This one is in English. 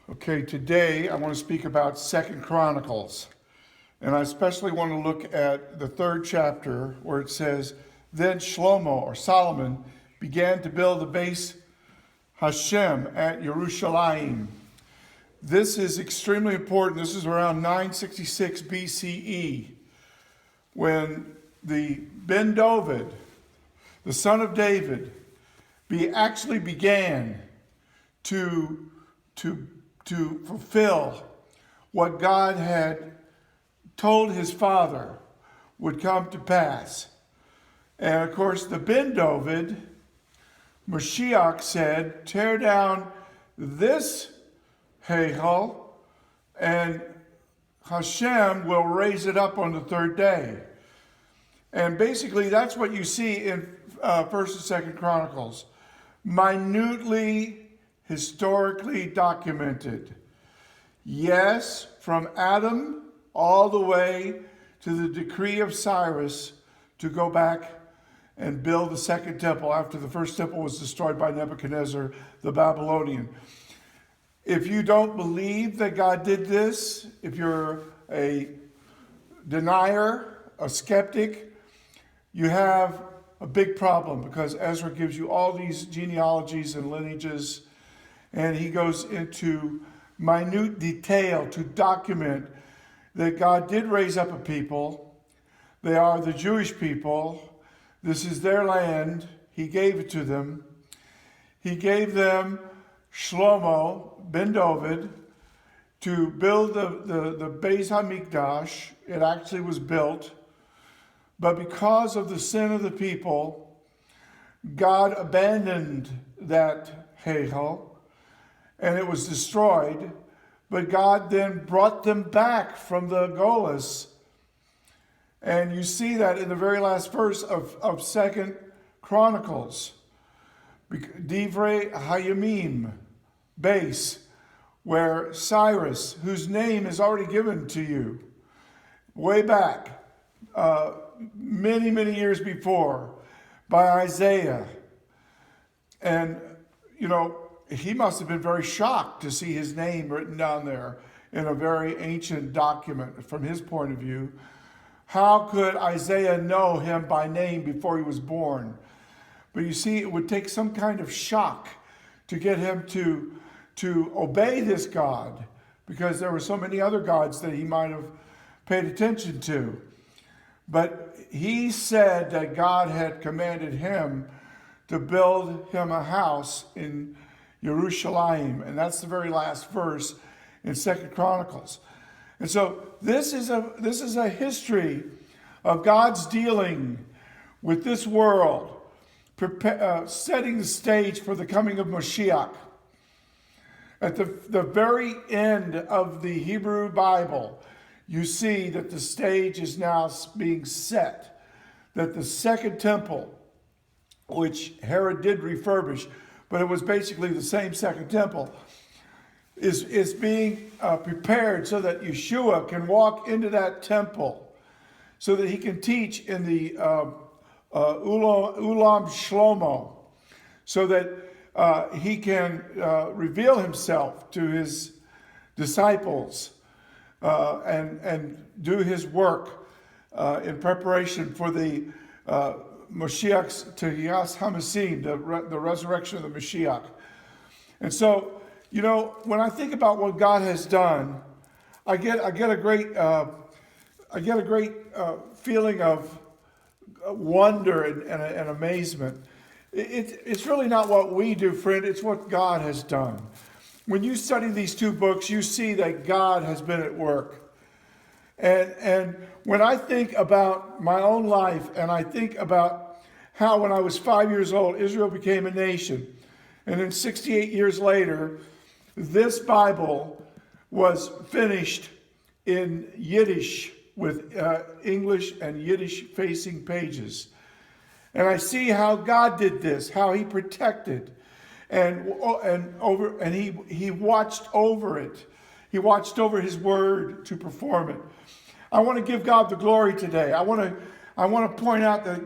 Okay, today I want to speak about Second Chronicles. And I especially want to look at the third chapter where it says, Then Shlomo, or Solomon, began to build the base Hashem at Yerushalayim. This is extremely important. This is around 966 BCE when the Ben David, the son of David, actually began to fulfill what God had told his father would come to pass. And of course, the Ben David, Moshiach said, tear down this Heichal, and Hashem will raise it up on the third day. And basically, that's what you see in First and 2nd Chronicles. Minutely, historically documented. Yes, from Adam all the way to the decree of Cyrus to go back and build the second temple after the first temple was destroyed by Nebuchadnezzar the Babylonian. If you don't believe that God did this, if you're a denier, a skeptic, you have a big problem, because Ezra gives you all these genealogies and lineages, and he goes into minute detail to document that God did raise up a people. They are the Jewish people. This is their land. He gave it to them. He gave them Shlomo, Ben David, to build the Beis HaMikdash. It actually was built. But because of the sin of the people, God abandoned that Heichal, and it was destroyed. But God then brought them back from the Golas. And you see that in the very last verse of 2nd Chronicles. Divrei Hayamim, base, where Cyrus, whose name is already given to you, way back, many, many years before, by Isaiah. And, you know, he must have been very shocked to see his name written down there in a very ancient document from his point of view. How could Isaiah know him by name before he was born? But you see, it would take some kind of shock to get him to obey this God, because there were so many other gods that he might have paid attention to. But he said that God had commanded him to build him a house in Yerushalayim, and that's the very last verse in 2nd Chronicles. And so this is a history of God's dealing with this world, setting the stage for the coming of Moshiach. At the very end of the Hebrew Bible, you see that the stage is now being set, that the second temple, which Herod did refurbish, but it was basically the same second temple, is being prepared so that Yeshua can walk into that temple, so that he can teach in the Ulam Shlomo, so that he can reveal himself to his disciples and do his work in preparation for the Moshiach's Tehiyas Hamasim, the resurrection of the Mashiach. And so, you know, when I think about what God has done, I get a great feeling of wonder and amazement. It's really not what we do, friend. It's what God has done. When you study these two books, you see that God has been at work. And when I think about my own life, and I think about how when I was 5 years old, Israel became a nation, and then 68 years later, this Bible was finished in Yiddish with English and Yiddish facing pages. And I see how God did this, how he protected and he watched over it. He watched over his word to perform it. I want to give God the glory today. I want to point out that